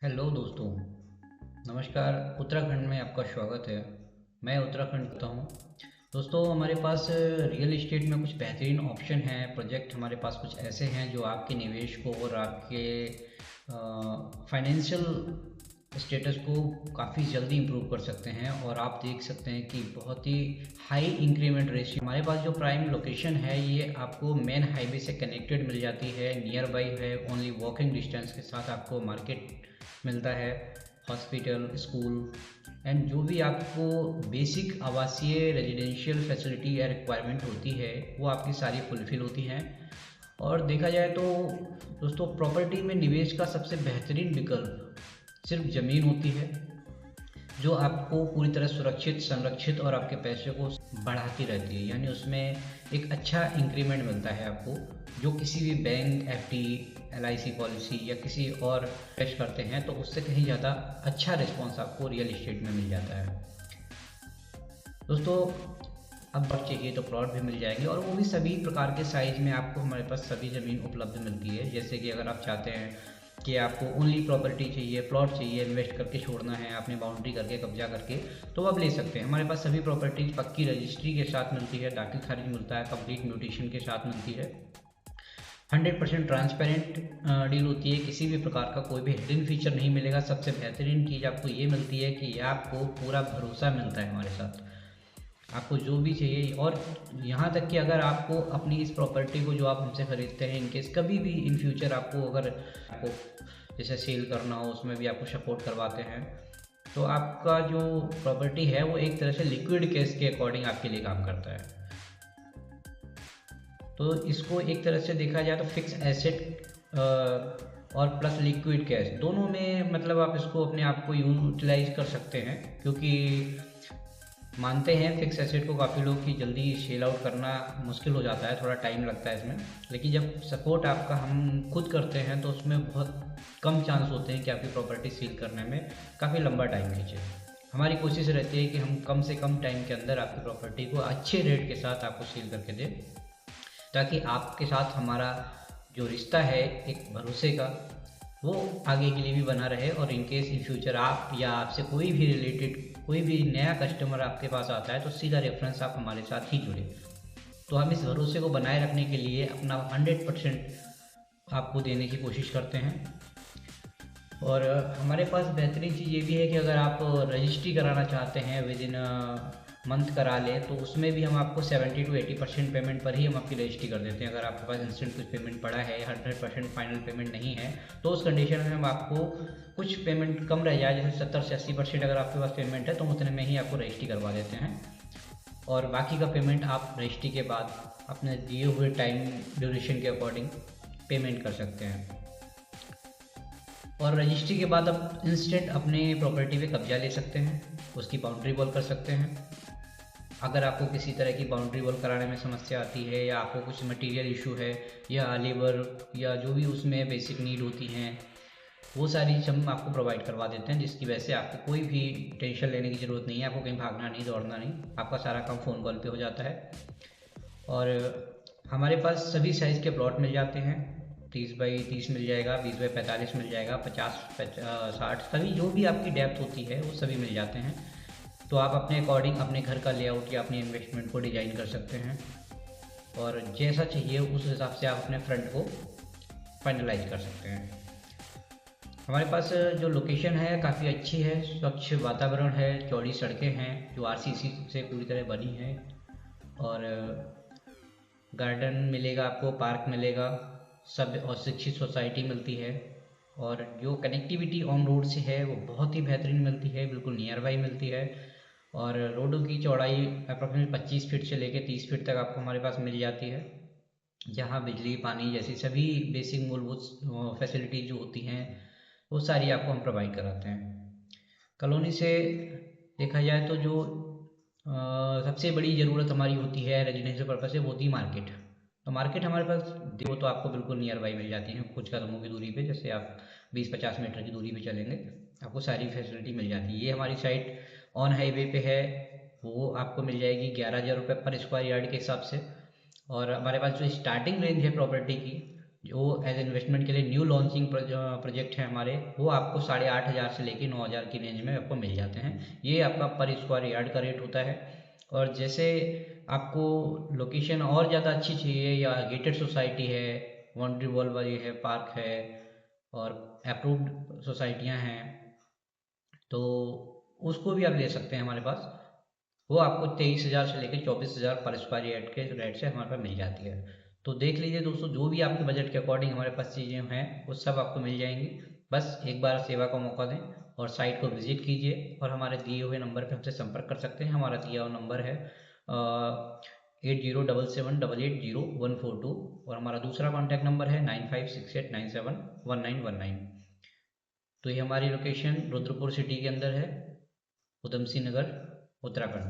Hello दोस्तों, नमस्कार। उत्तराखंड में आपका स्वागत है। मैं उत्तराखंड का हूँ। दोस्तों, हमारे पास रियल एस्टेट में कुछ बेहतरीन ऑप्शन हैं। प्रोजेक्ट हमारे पास कुछ ऐसे हैं जो आपके निवेश को और आपके फाइनेंशियल स्टेटस को काफ़ी जल्दी इम्प्रूव कर सकते हैं। और आप देख सकते हैं कि बहुत ही हाई इंक्रीमेंट रेशियो हमारे पास जो प्राइम लोकेशन है, ये आपको मेन हाईवे से कनेक्टेड मिल जाती है, नियर बाई है, ओनली वॉकिंग डिस्टेंस के साथ आपको मार्केट मिलता है, हॉस्पिटल, स्कूल एंड जो भी आपको बेसिक आवासीय रेजिडेंशियल फैसिलिटी या रिक्वायरमेंट होती है वो आपकी सारी फुलफ़िल होती हैं। और देखा जाए तो दोस्तों, प्रॉपर्टी में निवेश का सबसे बेहतरीन विकल्प सिर्फ ज़मीन होती है, जो आपको पूरी तरह सुरक्षित, संरक्षित और आपके पैसे को बढ़ाती रहती है। यानी उसमें एक अच्छा इंक्रीमेंट मिलता है आपको, जो किसी भी बैंक, एफडी, एलआईसी पॉलिसी या किसी और इन्वेस्ट करते हैं तो उससे कहीं ज़्यादा अच्छा रिस्पॉन्स आपको रियल इस्टेट में मिल जाता है। दोस्तों, अब प्लॉट चाहिए तो प्लॉट भी मिल जाएंगे, और वो भी सभी प्रकार के साइज़ में आपको हमारे पास सभी ज़मीन उपलब्ध मिलती है। जैसे कि अगर आप चाहते हैं कि आपको ओनली प्रॉपर्टी चाहिए, प्लॉट चाहिए, इन्वेस्ट करके छोड़ना है, आपने बाउंड्री करके कब्जा करके, तो आप ले सकते हैं। हमारे पास सभी प्रॉपर्टीज पक्की रजिस्ट्री के साथ मिलती है, दाखिल खारिज मिलता है, कंप्लीट म्यूटेशन के साथ मिलती है, 100% ट्रांसपेरेंट डील होती है। किसी भी प्रकार का कोई भी हिडन फीचर नहीं मिलेगा। सबसे बेहतरीन चीज़ आपको ये मिलती है कि आपको पूरा भरोसा मिलता है हमारे साथ, आपको जो भी चाहिए। और यहाँ तक कि अगर आपको अपनी इस प्रॉपर्टी को जो आप हमसे ख़रीदते हैं, इनकेस कभी भी इन फ्यूचर आपको अगर आपको जैसे सेल करना हो, उसमें भी आपको सपोर्ट करवाते हैं। तो आपका जो प्रॉपर्टी है वो एक तरह से लिक्विड कैश के अकॉर्डिंग आपके लिए काम करता है। तो इसको एक तरह से देखा जाए तो फिक्स एसेट और प्लस लिक्विड कैश दोनों में, मतलब आप इसको अपने आप को यूटिलाइज कर सकते हैं। क्योंकि मानते हैं फिक्स एसेट को काफ़ी लोग कि जल्दी सेल आउट करना मुश्किल हो जाता है, थोड़ा टाइम लगता है इसमें। लेकिन जब सपोर्ट आपका हम खुद करते हैं तो उसमें बहुत कम चांस होते हैं कि आपकी प्रॉपर्टी सेल करने में काफ़ी लंबा टाइम खींचे। हमारी कोशिश रहती है कि हम कम से कम टाइम के अंदर आपकी प्रॉपर्टी को अच्छे रेट के साथ आपको सेल करके दें, ताकि आपके साथ हमारा जो रिश्ता है एक भरोसे का, वो आगे के लिए भी बना रहे। और इनकेस इन फ्यूचर आप या आपसे कोई भी रिलेटेड कोई भी नया कस्टमर आपके पास आता है तो सीधा रेफरेंस आप हमारे साथ ही जुड़े। तो हम इस भरोसे को बनाए रखने के लिए अपना 100% आपको देने की कोशिश करते हैं। और हमारे पास बेहतरीन चीज़ ये भी है कि अगर आप रजिस्ट्री कराना चाहते हैं विद इन मंथ करा लें, तो उसमें भी हम आपको 70 to 80% पेमेंट पर ही हम आपकी रजिस्ट्री कर देते हैं। अगर आपके पास इंस्टेंट कुछ पेमेंट पड़ा है, 100% फाइनल पेमेंट नहीं है, तो उस कंडीशन में हम आपको कुछ पेमेंट कम रह जाए, जैसे 70 से 80% अगर आपके पास पेमेंट है तो उतने में ही आपको रजिस्ट्री करवा देते हैं। और बाकी का पेमेंट आप रजिस्ट्री के बाद अपने दिए हुए टाइम ड्यूरेशन के अकॉर्डिंग पेमेंट कर सकते हैं। और रजिस्ट्री के बाद आप इंस्टेंट अपने प्रॉपर्टी पे कब्जा ले सकते हैं, उसकी बाउंड्री वॉल कर सकते हैं। अगर आपको किसी तरह की बाउंड्री वॉल कराने में समस्या आती है, या आपको कुछ मटेरियल इशू है, या लेबर, या जो भी उसमें बेसिक नीड होती हैं, वो सारी चीज़ हम आपको प्रोवाइड करवा देते हैं, जिसकी वजह से आपको कोई भी टेंशन लेने की ज़रूरत नहीं है। आपको कहीं भागना नहीं, दौड़ना नहीं, आपका सारा काम फ़ोन कॉल पे हो जाता है। और हमारे पास सभी साइज़ के प्लॉट मिल जाते हैं। 30x30 मिल जाएगा, 20x45 मिल जाएगा, 50x60, सभी जो भी आपकी डेप्थ होती है वो सभी मिल जाते हैं। तो आप अपने अकॉर्डिंग अपने घर का लेआउट या अपने इन्वेस्टमेंट को डिज़ाइन कर सकते हैं, और जैसा चाहिए उस हिसाब से आप अपने फ्रंट को फाइनलाइज कर सकते हैं। हमारे पास जो लोकेशन है काफ़ी अच्छी है, स्वच्छ वातावरण है, चौड़ी सड़कें हैं जो आरसीसी से पूरी तरह बनी हैं, और गार्डन मिलेगा आपको, पार्क मिलेगा, सब और शिक्षित सोसाइटी मिलती है। और जो कनेक्टिविटी ऑन रोड से है वो बहुत ही बेहतरीन मिलती है, बिल्कुल नियर बाई मिलती है। और रोडों की चौड़ाई अप्रॉक्सीमेट 25 फीट से लेकर 30 फीट तक आपको हमारे पास मिल जाती है, जहाँ बिजली, पानी जैसी सभी बेसिक मूलभूत फैसिलिटी जो होती हैं वो सारी आपको हम प्रोवाइड कराते हैं। कॉलोनी से देखा जाए तो जो सबसे बड़ी ज़रूरत हमारी होती है रेजिडेंशियल पर्पज़ से, वो होती है मार्केट। तो मार्केट हमारे पास वो तो आपको बिल्कुल नियर बाई मिल जाती है, कुछ कदमों की दूरी पे। जैसे आप 20-50 मीटर की दूरी पे चलेंगे, आपको सारी फैसिलिटी मिल जाती है। ये हमारी साइट ऑन हाईवे पे है, वो आपको मिल जाएगी 11,000 रुपये पर स्क्वायर यार्ड के हिसाब से। और हमारे पास जो स्टार्टिंग रेंज है प्रॉपर्टी की, जो एज इन्वेस्टमेंट के लिए न्यू लॉन्चिंग प्रोजेक्ट है हमारे, वो आपको 8,500 से लेके 9,000 की रेंज में आपको मिल जाते हैं। ये आपका पर स्क्वायर यार्ड का रेट होता है। और जैसे आपको लोकेशन और ज़्यादा अच्छी चाहिए या गेटेड सोसाइटी है, बाउंड्री वॉल वाली है, पार्क है और अप्रूव्ड सोसाइटियाँ हैं, तो उसको भी आप ले सकते हैं हमारे पास। वो आपको 23,000 से लेकर 24,000 पर स्क्वायर यार्ड के रेट से हमारे पास मिल जाती है। तो देख लीजिए दोस्तों, जो भी आपके बजट के अकॉर्डिंग हमारे पास चीज़ें हैं वो सब आपको मिल जाएंगी। बस एक बार सेवा का मौका दें और साइट को विजिट कीजिए और हमारे दिए हुए नंबर पर हमसे संपर्क कर सकते हैं। हमारा दिया हुआ नंबर है 8077880142 और हमारा दूसरा कॉन्टैक्ट नंबर है 9568971919। तो ये हमारी लोकेशन रुद्रपुर सिटी के अंदर है, उधम सिंह नगर, उत्तराखंड।